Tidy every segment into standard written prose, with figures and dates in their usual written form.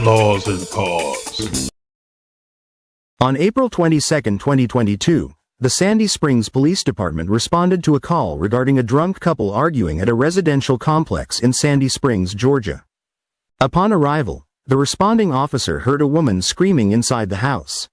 Laws and Cause. On April 22, 2022, the Sandy Springs Police Department responded to a call regarding a drunk couple arguing at a residential complex in Sandy Springs, Georgia. Upon arrival, the responding officer heard a woman screaming inside the house.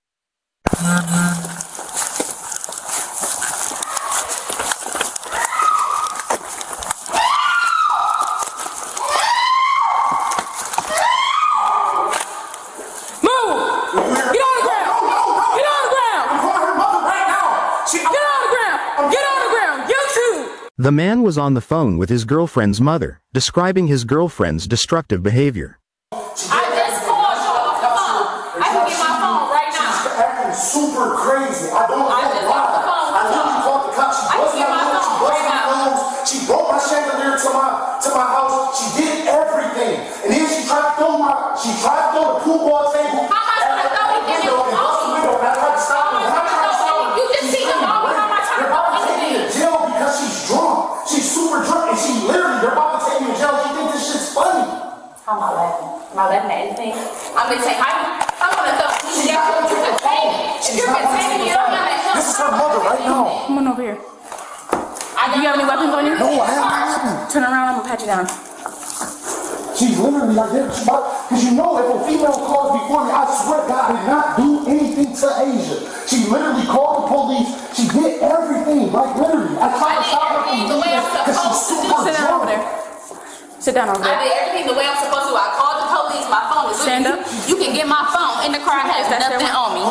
The man was on the phone with his girlfriend's mother, describing his girlfriend's destructive behavior. I just called you off the phone. I can get my phone right now. She's acting super crazy. I don't know why. I literally called the cops. She busted my nose. She busted my nose. She broke my chandelier to my house. She did everything. And then she tried to throw the pool ball table. How am I trying to throw it in your window? And I tried to stop her. You just see them all. How am I trying to throw it in in jail because she's drunk. She's super drunk, and she literally, they're about to take you in jail. She thinks this shit's funny. How am I laughing? Am I laughing at anything? I'm gonna say, I'm gonna throw you down. You're containing. If you're containing, you don't have to help. This is her mother right now. Come on over here. Do you have any weapons on you? No, I have no weapons. Turn around, I'm gonna pat you down. She's literally like that. Because you know, if a female calls before me, I swear God did not do anything to Asia. She literally called the police. She did everything, like literally. I tried to stop her from the way I'm because she's super Sit down over there. Sit down over there. I did everything the way I'm supposed to. I called the police. My phone is Stand up. You can get my phone in the car. Has nothing on me.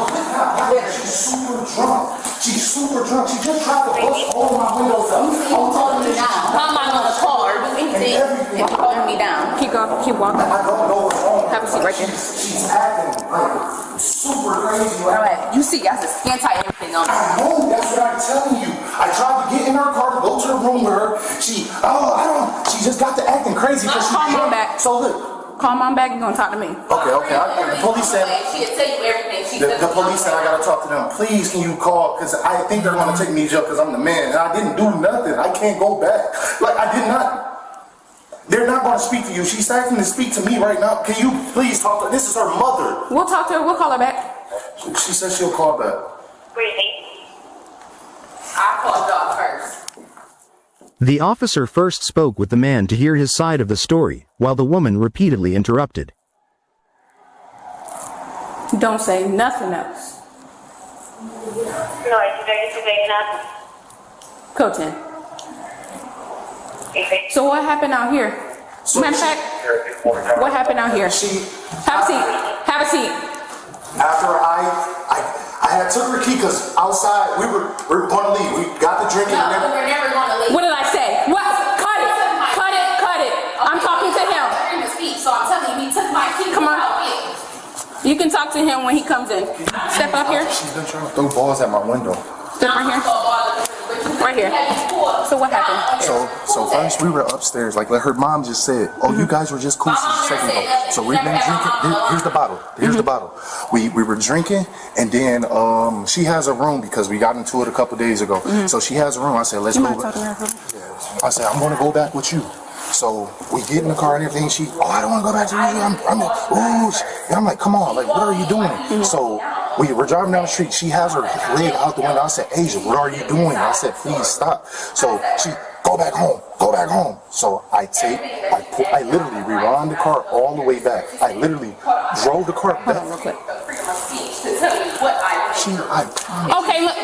She's super drunk. She's super drunk. She just tried to bust all my windows up. I'm talking to you. How am I gonna call her? Do anything if you're holding me down? Keep going. Keep walking. I don't know what's wrong. Have a seat right there. She's acting like super crazy. Alright, you see, I got the skin tight and everything on me. I know, that's what I'm telling you. I tried to get in her car to go to the room with her. She just got to acting crazy. Call mom back. So look. Call mom back and gonna talk to me. Okay. The police said. She'll tell you everything. The police said I gotta talk to them. Please, can you call? Because I think they're gonna take me to jail because I'm the man. And I didn't do nothing. I can't go back. Like, I did not. They're not gonna speak to you. She's asking to speak to me right now. Can you please talk to her? This is her mother. We'll talk to her. We'll call her back. She said she'll call back. I called y'all first. The officer first spoke with the man to hear his side of the story, while the woman repeatedly interrupted. Don't say nothing else. No, it's nothing. Coach in. So what happened out here? Matter of fact, what happened out here? Have a seat. Have a seat. After I had took her key because outside we were going to leave. We got the drinking. No, we're never going to leave. What did I say? What? Cut it. Cut it. Cut it. I'm talking to him. So I'm telling you, he took my key. Come on. You can talk to him when he comes in. Step up here. She's been trying to throw balls at my window. Step right here. Right here. So what happened? So first we were upstairs, like her mom just said, oh, you guys were just cool since a second ago. So we've been drinking. Here's the bottle. Here's the bottle. We were drinking, and then she has a room because we got into it a couple days ago. So she has a room. I said, let's go. I said, I'm going to go back with you. So we get in the car and everything. I don't want to go back to you. I'm like, come on, like, what are you doing? So we're driving down the street. She has her leg out the window. I said, Asia, what are you doing? I said, please stop. So she, go back home. So I literally rewound the car all the way back. I literally drove the car back. Real quick. Okay, look.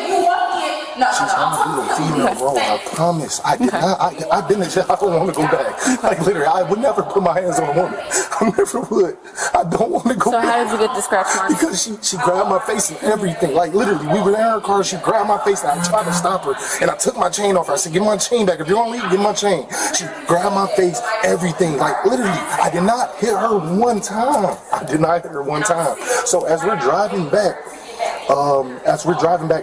She's trying to do a female role. I promise. I did not. I've been in jail. I don't want to go back. Like, literally, I would never put my hands on a woman. I never would. I don't want to go back. So how did you get the scratch mark? Because she grabbed my face and everything. Like, literally, we were in her car. She grabbed my face and I tried to stop her. And I took my chain off her. I said, give my chain back. If you don't leave, give my chain. She grabbed my face, everything. Like, literally, I did not hit her one time. So as we're driving back,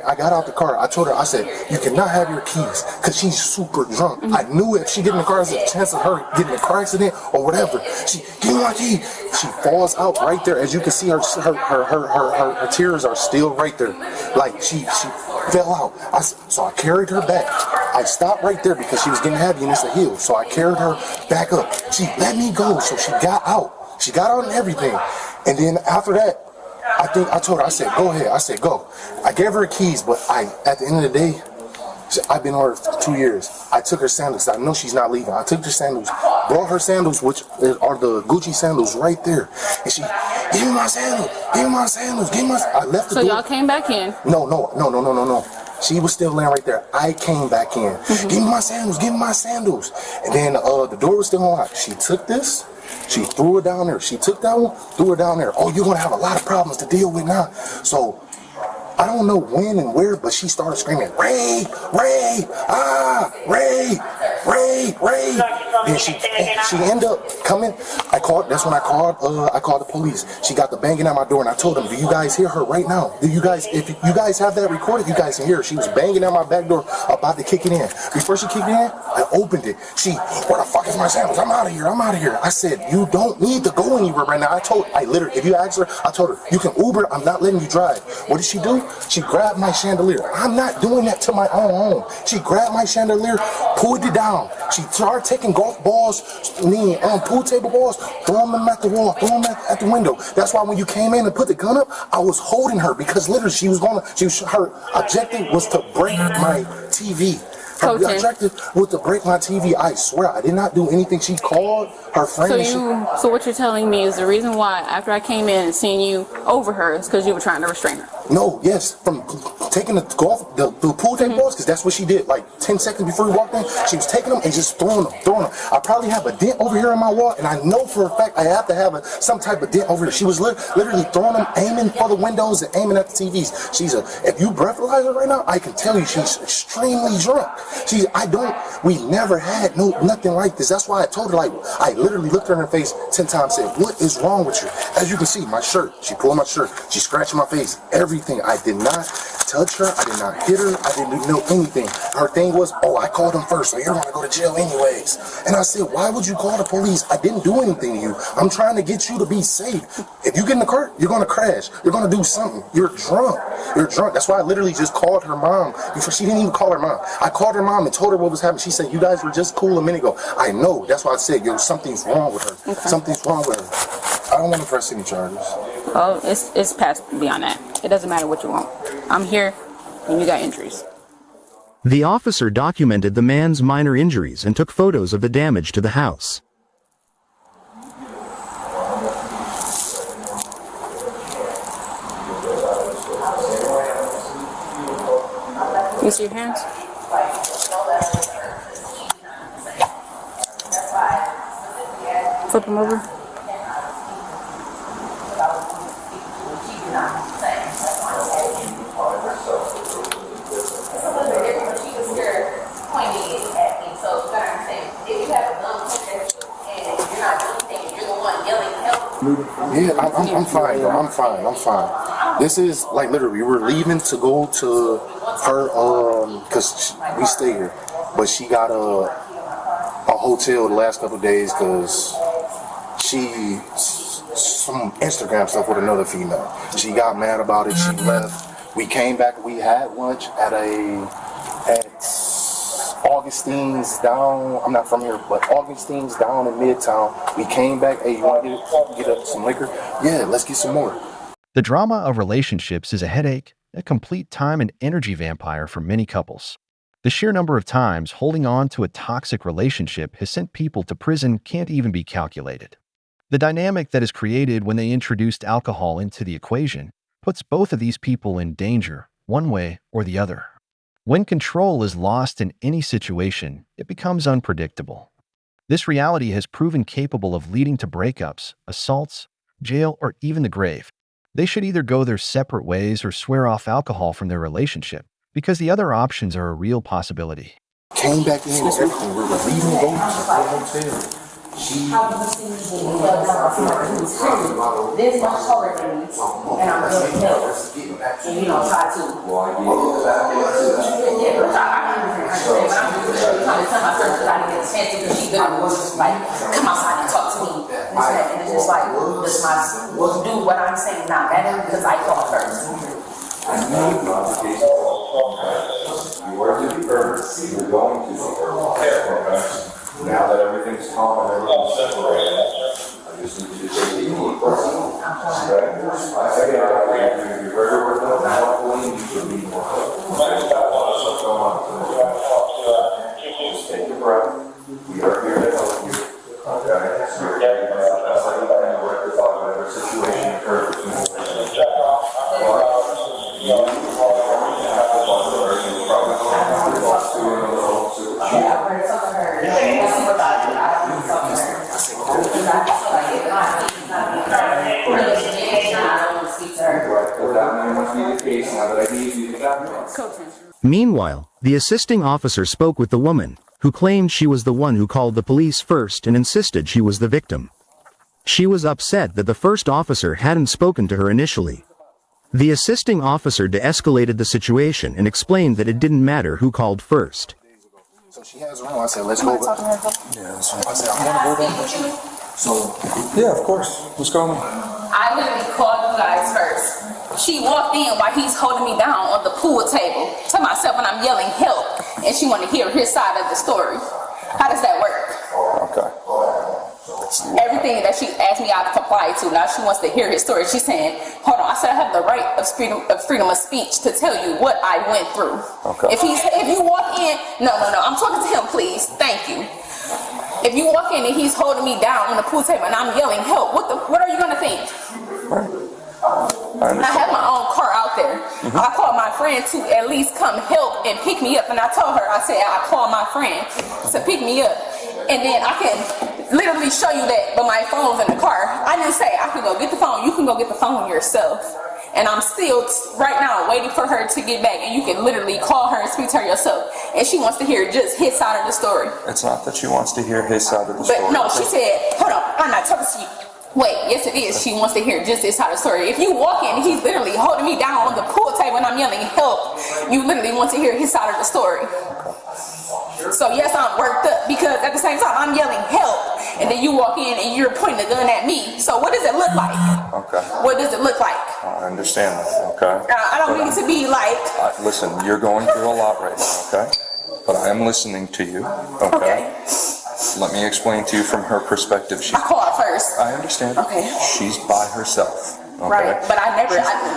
I got out the car. I told her, I said, you cannot have your keys because she's super drunk. I knew if she get in the car, there's a chance of her getting in a car accident or whatever. She, give me my key. She falls out right there. As you can see, her tears are still right there. Like, she fell out. So I carried her back. I stopped right there because she was getting heavy and it's a hill. So I carried her back up. She let me go. So she got out. She got out and everything. And then after that, I think I told her, I said, go ahead. I said, go. I gave her keys, but at the end of the day, I've been on her for 2 years. I took her sandals. I know she's not leaving. I took her sandals, brought her sandals, which are the Gucci sandals right there. And she, give me my sandals, give me my sandals, give me my. I left the door. So y'all came back in? No. She was still laying right there. I came back in. Give me my sandals, give me my sandals. And then the door was still unlocked. She took this. She threw it down there. She took that one, threw it down there. Oh, you're going to have a lot of problems to deal with now. So I don't know when and where, but she started screaming, rape, rape, rape, rape, rape. And she ended up coming. That's when I called the police. She got the banging at my door, and I told them, do you guys hear her right now? Do you guys, if you guys have that recorded, you guys can hear her. She was banging at my back door, about to kick it in. Before she kicked it in, I opened it. Where the fuck is my sandals? I'm out of here. I said, you don't need to go anywhere right now. I literally, if you ask her, I told her, you can Uber, I'm not letting you drive. What did she do? She grabbed my chandelier. I'm not doing that to my own home. She grabbed my chandelier, pulled it down. She started taking golf balls, pool table balls, throwing them at the wall, throwing them at the window. That's why when you came in and put the gun up, I was holding her because literally her objective was to break my TV. Her objective was to break my TV. I swear, I did not do anything. She called her friend. So what you're telling me is the reason why after I came in and seeing you over her is because you were trying to restrain her. No, yes, from taking the pool table balls, because that's what she did. Like 10 seconds before we walked in, she was taking them and just throwing them. I probably have a dent over here in my wall, and I know for a fact I have to have some type of dent over here. She was literally throwing them, aiming for the windows and aiming at the TVs. If you breathalyze her right now, I can tell you she's extremely drunk. We never had nothing like this. That's why I told her, I literally looked her in her face 10 times, said, what is wrong with you? As you can see, my shirt, she pulled my shirt, she scratched my face, everything. I did not touch her, I did not hit her, I didn't know anything. Her thing was, I called them first, so you're gonna go to jail anyways. And I said, why would you call the police? I didn't do anything to you. I'm trying to get you to be safe. If you get in the car, you're gonna crash. You're gonna do something. You're drunk. That's why I literally just called her mom before. She didn't even call her mom. I called her mom and told her what was happening. She said, you guys were just cool a minute ago. I know. That's why I said, something's wrong with her. Okay. Something's wrong with her. I don't want to press any charges. Oh, it's past beyond that. It doesn't matter what you want. I'm here, and you got injuries. The officer documented the man's minor injuries and took photos of the damage to the house. You see your hands? Flip them over. Yeah, I'm fine, though. I'm fine. This is literally, we were leaving to go to her, because we stay here, but she got a hotel the last couple of days because some Instagram stuff with another female. She got mad about it. She left. We came back. We had lunch at Augustine's down. I'm not from here, but Augustine's down in Midtown. We came back. Hey, you want to get up some liquor? Yeah, let's get some more. The drama of relationships is a headache, a complete time and energy vampire for many couples. The sheer number of times holding on to a toxic relationship has sent people to prison can't even be calculated. The dynamic that is created when they introduced alcohol into the equation puts both of these people in danger, one way or the other. When control is lost in any situation, it becomes unpredictable. This reality has proven capable of leading to breakups, assaults, jail, or even the grave. They should either go their separate ways or swear off alcohol from their relationship, because the other options are a real possibility. Came back in and everything. We were leaving, going to the hotel. There's much taller than me, and I'm good health. And you don't try to. Come outside and talk to me. And it's just like, do what I'm saying not better because I called first. You were to be heard. You were going to be heard. Now that everything's calm and everything's separated, I just need you to take a deep breath. Again, you're very worth it. Now, hopefully, you should be more. Just take a breath. We are here to help you. Okay? So you're getting that's like you can rectify whatever situation occurs between you. You are going to have to talk to her. You're probably going to have to talk to her in a little. Meanwhile, the assisting officer spoke with the woman, who claimed she was the one who called the police first and insisted she was the victim. She was upset that the first officer hadn't spoken to her initially. The assisting officer de-escalated the situation and explained that it didn't matter who called first. So she has a room. I said, let's go. Yeah, so I said, I'm gonna go there. So yeah, of course. What's going on? I literally called you guys first. She walked in while he's holding me down on the pool table to myself and I'm yelling help, and she wanted to hear his side of the story. How does that work? Okay. Everything that she asked me, I complied to. Now she wants to hear his story. She's saying, hold on, I said I have the right of freedom of speech to tell you what I went through. Okay. If you walk in, no, I'm talking to him, please. Thank you. If you walk in and he's holding me down on the pool table and I'm yelling help, what are you gonna think? I have my own car out there. I called my friend to at least come help and pick me up, and I told her, I said I called my friend to pick me up, and then I can literally show you that, but my phone's in the car. I didn't say I could go get the phone. You can go get the phone yourself. And I'm still right now waiting for her to get back, and you can literally call her and speak to her yourself. And she wants to hear just his side of the story. It's not that she wants to hear his side of the story. But no, she said, hold on, I'm not talking to you. Wait, yes it is. She wants to hear just his side of the story. If you walk in and he's literally holding me down on the pool table and I'm yelling help, you literally want to hear his side of the story. So yes, I'm worked up because at the same time I'm yelling help, and then you walk in and you're pointing a gun at me. So what does it look like? Okay. What does it look like? I understand that, okay? I don't mean to be like... Listen, you're going through a lot right now, okay? But I am listening to you, okay? Let me explain to you from her perspective. I called first. I understand. Okay. She's by herself. Okay? Right, but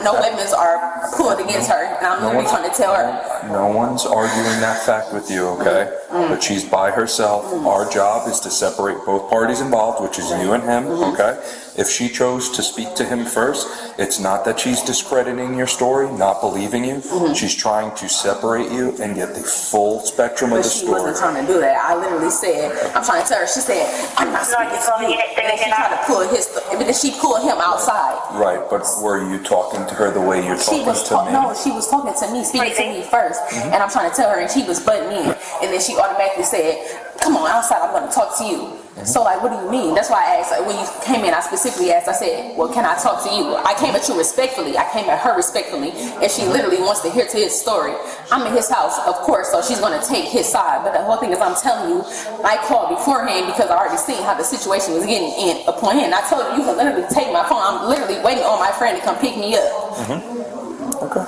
no weapons are pulled against her, and I'm literally trying to tell her. No one's arguing that fact with you, okay? But she's by herself. Our job is to separate both parties involved, which is you and him, okay? If she chose to speak to him first, it's not that she's discrediting your story, not believing you. She's trying to separate you and get the full spectrum of the story. But she wasn't trying to do that. I literally said, I'm trying to tell her, she said, I'm not speaking to you. And then she tried to pull because she pulled him outside. Right, but were you talking to her the way you're talking to me? No, she was talking to me, speaking to me first. And I'm trying to tell her, and she was butting in. And then she automatically said, come on, outside, I'm going to talk to you. So like, what do you mean? That's why I asked, when you came in, I specifically asked, I said, well, can I talk to you? I came at you respectfully. I came at her respectfully. And she literally wants to hear to his story. I'm in his house, of course, so she's going to take his side. But the whole thing is, I'm telling you, I called beforehand because I already seen how the situation was getting in upon him. I told you, you can literally take my phone. I'm literally waiting on my friend to come pick me up. Okay.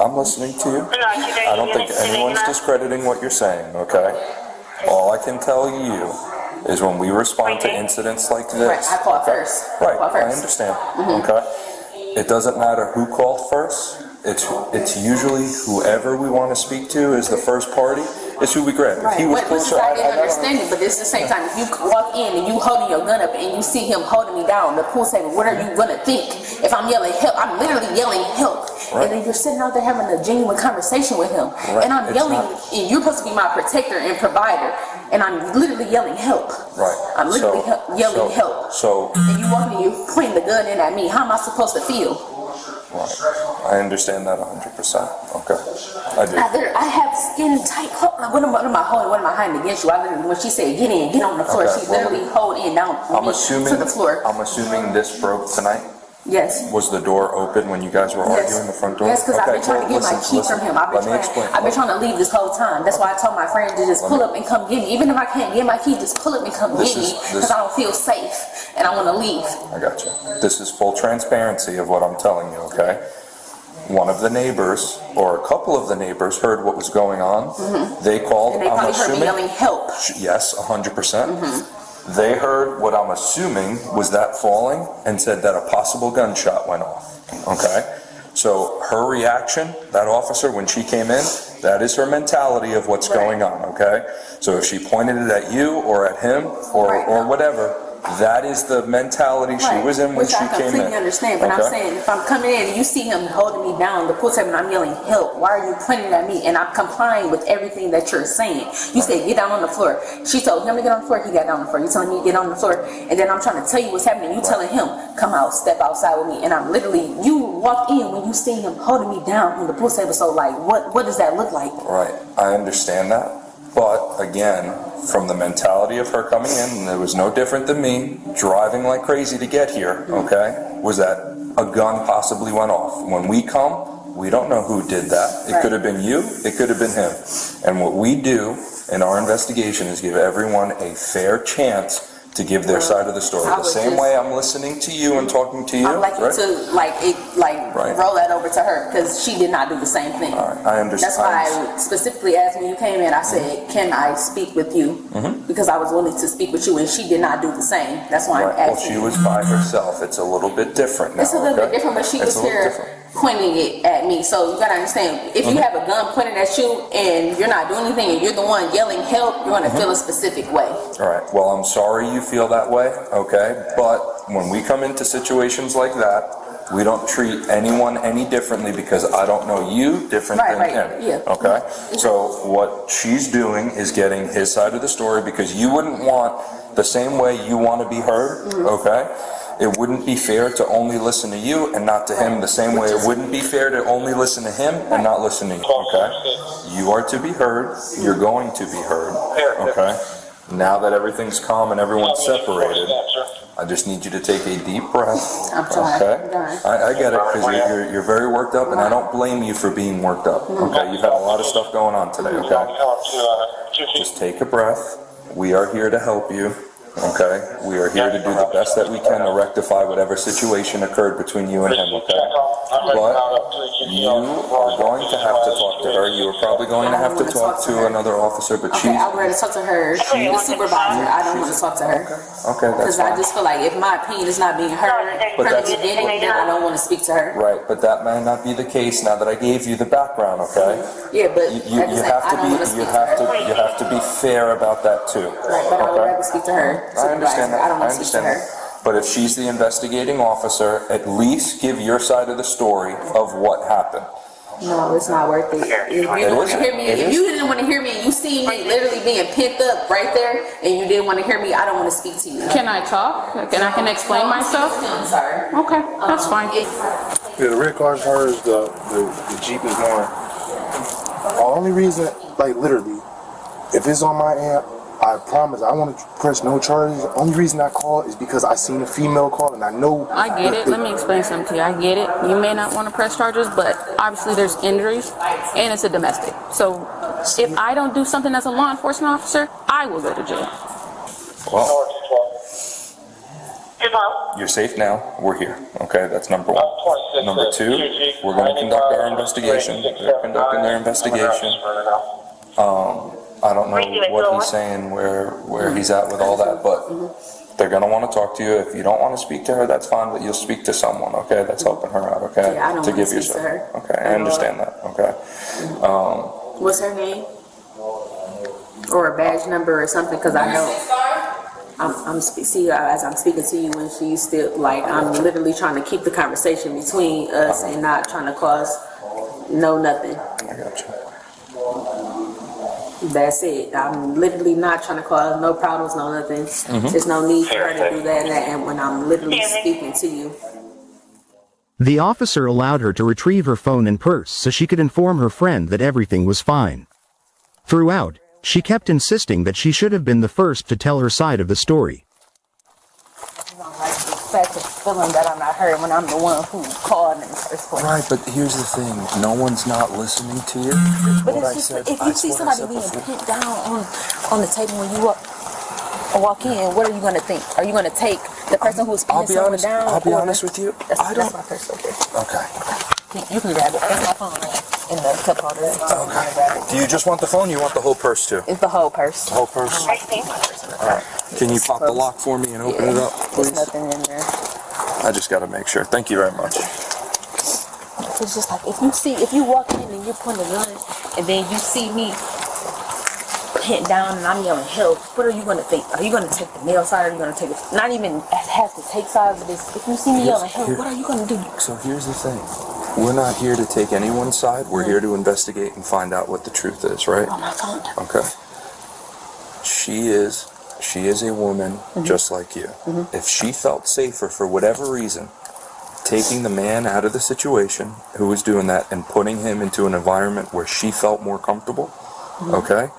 I'm listening to you. I don't think anyone's discrediting what you're saying, okay? All I can tell you is when we respond to incidents like this. Right, I called first. Right, I understand, okay? It doesn't matter who called first. It's usually whoever we want to speak to is the first party. It's who we grab. If he was closer, I didn't understand it, but it's the same time. If you walk in and you holding your gun up and you see him holding me down on the pool table, what are you gonna think? If I'm yelling help, I'm literally yelling help. Right. And then you're sitting out there having a genuine conversation with him. Right. And I'm yelling, and you're supposed to be my protector and provider, and I'm literally yelling help. Right. I'm literally yelling help. And you walking, you pointing the gun in at me. How am I supposed to feel? Right. I understand that 100%. Okay. I do. I have skin tight. What am I holding? What am I hiding against you? When she said get in, get on the floor, she literally holding down to the floor. I'm assuming this broke tonight? Yes. Was the door open when you guys were arguing the front door? Yes, because I've been trying to get my key from him. I've been trying to leave this whole time. That's why I told my friend to just pull up and come get me. Even if I can't get my key, just pull up and come get me because I don't feel safe and I want to leave. I got you. This is full transparency of what I'm telling you, okay? One of the neighbors, or a couple of the neighbors, heard what was going on. They called, and they probably heard me yelling help. Yes, 100%. They heard what I'm assuming was that falling and said that a possible gunshot went off, okay? So her reaction, that officer, when she came in, that is her mentality of what's going on, okay? So if she pointed it at you or at him or whatever, that is the mentality she was in when she came in. Which I completely understand, but I'm saying if I'm coming in and you see him holding me down, the pool table, and I'm yelling, help, why are you pointing at me? And I'm complying with everything that you're saying. You say, get down on the floor. She told him to get on the floor, he got down on the floor. You telling me to get on the floor, and then I'm trying to tell you what's happening. You telling him, come out, step outside with me. And I'm literally, you walk in when you see him holding me down on the pool table, so like, what does that look like? Right, I understand that. But again, from the mentality of her coming in, and it was no different than me driving like crazy to get here, okay, was that a gun possibly went off. When we come, we don't know who did that. It could have been you, it could have been him. And what we do in our investigation is give everyone a fair chance to give their side of the story. The same way I'm listening to you and talking to you. I'd like you to roll that over to her, because she did not do the same thing. All right, I understand. That's why I specifically asked when you came in, I said, can I speak with you? Because I was willing to speak with you, and she did not do the same. That's why I'm asking. Well, she was by herself. It's a little bit different now. It's a little bit different, but she was here pointing it at me. So you gotta understand, if you have a gun pointed at you and you're not doing anything and you're the one yelling help, you're gonna feel a specific way. All right, well, I'm sorry you feel that way, okay? But when we come into situations like that, we don't treat anyone any differently because I don't know you different than him. Okay? So what she's doing is getting his side of the story, because you wouldn't want the same way you want to be heard, okay? It wouldn't be fair to only listen to you and not to him, the same way it wouldn't be fair to only listen to him and not listen to you, okay? You are to be heard. You're going to be heard, okay? Now that everything's calm and everyone's separated, I just need you to take a deep breath, okay? I get it, because you're very worked up, and I don't blame you for being worked up, okay? You've had a lot of stuff going on today, okay? Just take a breath. We are here to help you. Okay, we are here to do the best that we can to rectify whatever situation occurred between you and him, okay? But you are going to have to talk to her. You are probably going to have to talk to another officer, but she's... Okay, I'm ready to talk to her. She's the supervisor. I don't want to talk to her. Okay, that's fine. Because I just feel like if my opinion is not being heard from the beginning, then I don't want to speak to her. Right, but that may not be the case now that I gave you the background, okay? Yeah, but you have to be fair about that too. Right, but I would rather speak to her. I understand that. I don't want to speak to her. But if she's the investigating officer, at least give your side of the story of what happened. No, it's not worth it. If you didn't want to hear me, if you didn't want to hear me, and you see me literally being picked up right there, and you didn't want to hear me, I don't want to speak to you. Can I talk? And I can explain myself? I'm sorry. Okay, that's fine. Yeah, the red car's hers, the Jeep is mine. The only reason, like literally, if it's on my app, I promise I want to press no charges. The only reason I call is because I seen a female call and I know. I get it. Let me explain something to you. I get it. You may not want to press charges, but obviously there's injuries and it's a domestic. So if I don't do something as a law enforcement officer, I will go to jail. Well, you're safe now. We're here. Okay, that's number one. Number two, we're going to conduct our investigation. They're conducting their investigation. I don't know what he's saying, where he's at with all that, but they're going to want to talk to you. If you don't want to speak to her, that's fine, but you'll speak to someone, okay, that's helping her out, okay? Yeah, I don't to want to give speak to her. Okay, I understand that, okay. What's her name? Or a badge number or something, because I know see, as I'm speaking to you, and she's still like, I'm literally trying to keep the conversation between us and not trying to cause nothing. I got you. That's it. I'm literally not trying to cause no problems, no nothing. There's no need for her to do that, and when I'm literally speaking to you. The officer allowed her to retrieve her phone and purse so she could inform her friend that everything was fine. Throughout, she kept insisting that she should have been the first to tell her side of the story. Such a feeling that I'm not heard when I'm the one who called in the first place. Right, but here's the thing. No one's not listening to you. But it's just, if you see somebody being pinned down on the table when you walk in, what are you going to think? Are you going to take the person who's pinning someone down? I'll be honest with you. That's my purse right there. Okay. You can grab it. That's my phone. in the cup holder. Okay. Do you just want the phone? Or you want the whole purse too? It's the whole purse. The whole purse. All right. Can you pop the lock for me and open it up, please? There's nothing in there. I just got to make sure. Thank you very much. It's just like if you walk in and you're pointing a gun, and then you see me pent down and I'm yelling help, what are you gonna think? Are you gonna take the male side, or are you gonna take it? Not even have to take sides of this. If you see me yelling help, what are you gonna do? So here's the thing. We're not here to take anyone's side. We're here to investigate and find out what the truth is, right? On my phone. Okay. She is a woman just like you. If she felt safer for whatever reason, taking the man out of the situation who was doing that and putting him into an environment where she felt more comfortable, okay?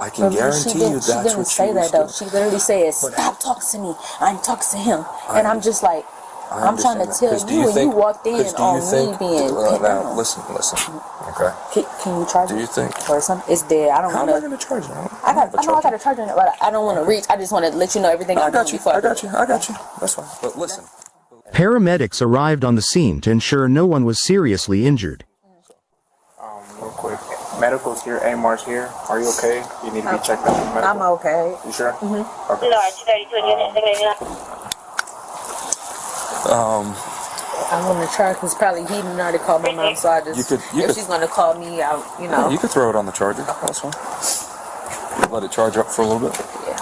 I can guarantee you that's what she didn't say that though. doing. She literally said, "Stop talking to me. I'm talking to him," and I'm just like, I'm trying to tell you, and you walked in on me being. Now, listen, okay? Can you charge it? Do you think? Or something? It's dead. I don't How want am I going to charge it? I know I got to charge it, but I don't want to reach. I just want to let you know everything I got you. before I got you. That's fine. But listen. Paramedics arrived on the scene to ensure no one was seriously injured. Real quick. Medical's here, AMR's here. Are you okay? You need to be checked out for medical. I'm okay. You sure? Okay. No, it's 32 units. I'm gonna try because probably he didn't already call my mom, so I just if she's gonna call me out, You could throw it on the charger. That's fine. Let it charge up for a little bit. Yeah.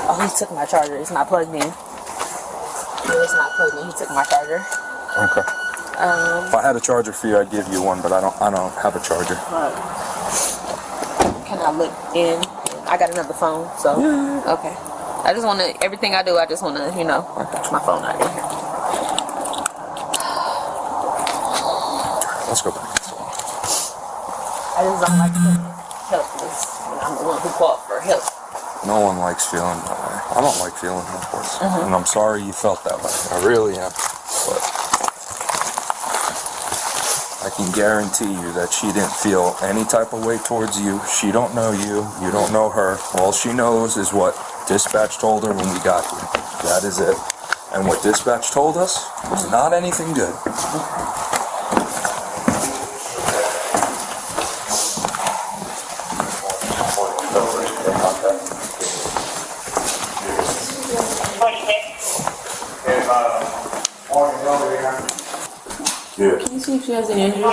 Oh, he took my charger. It's not plugged in. It's not plugged in. He took my charger. Okay. If I had a charger for you, I'd give you one, but I don't have a charger. Can I look in? I got another phone, so Yeah. okay. I just want to everything I do. I just want to, my phone out here. Let's go back. I just don't like feeling helpless when I'm the one who called for help. No one likes feeling that way. I don't like feeling helpless. And I'm sorry you felt that way. I really am. But I can guarantee you that she didn't feel any type of way towards you. She don't know you. You don't know her. All she knows is what dispatch told her when we got here. That is it. And what dispatch told us was not anything good. Yeah. Can you see if she has any injuries?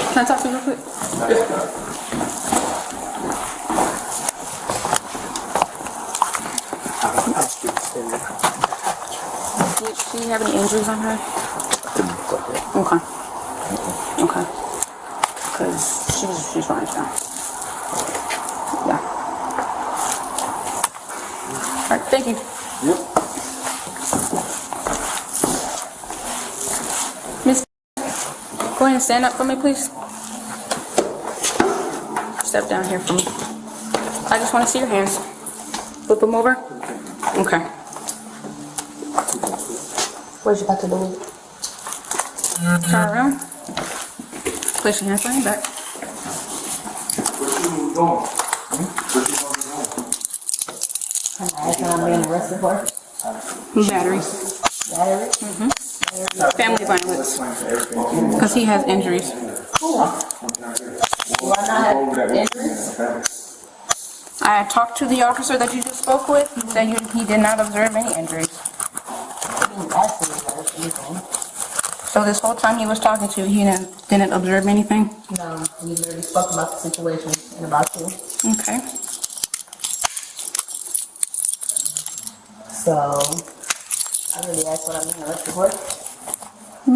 Can I talk to you real quick? Did she have any injuries on her? Okay. Okay. Because she's fine now. Yeah. All right. Thank you. Yep. Miss, go ahead and stand up for me, please. Step down here for me. I just want to see your hands. Flip them over. Okay. What you about to do? Turn around. Place your hands behind your back. Can I be arrested for? Battery. Battery? Family violence. Because he has injuries. Do I not have injuries? I talked to the officer that you just spoke with. He said he did not observe any injuries. He didn't ask me about anything. So this whole time he was talking to you, he didn't observe anything? No, we literally spoke about the situation and about you. Okay. So, I really asked what I'm being arrested for.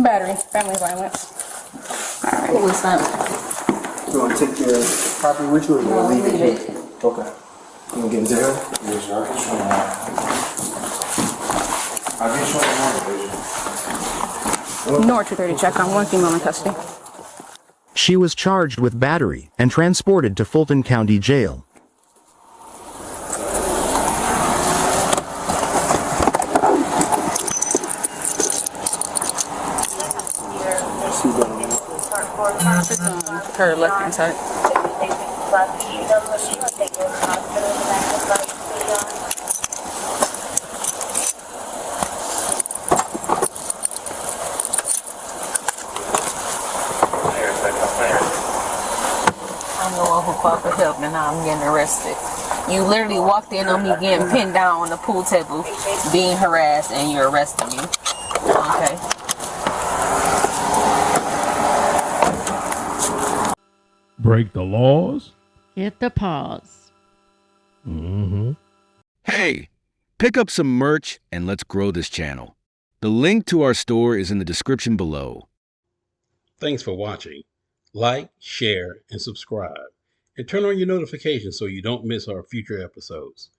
Battery. Family violence. Alright. What was that? You want to take your property with you or you want to leave it here? Okay. You want to get in jail? Yes, sir. I can show you more, Nor 230 check on one female in custody. She was charged with battery and transported to Fulton County Jail. It's on her left hand side. I'm the one who called for help and now I'm getting arrested. You literally walked in on me getting pinned down on the pool table, being harassed, and you're arresting me. Okay. Break the laws. Hit the pause. Hey, pick up some merch and let's grow this channel. The link to our store is in the description below. Thanks for watching. Like, share, and subscribe. And turn on your notifications so you don't miss our future episodes.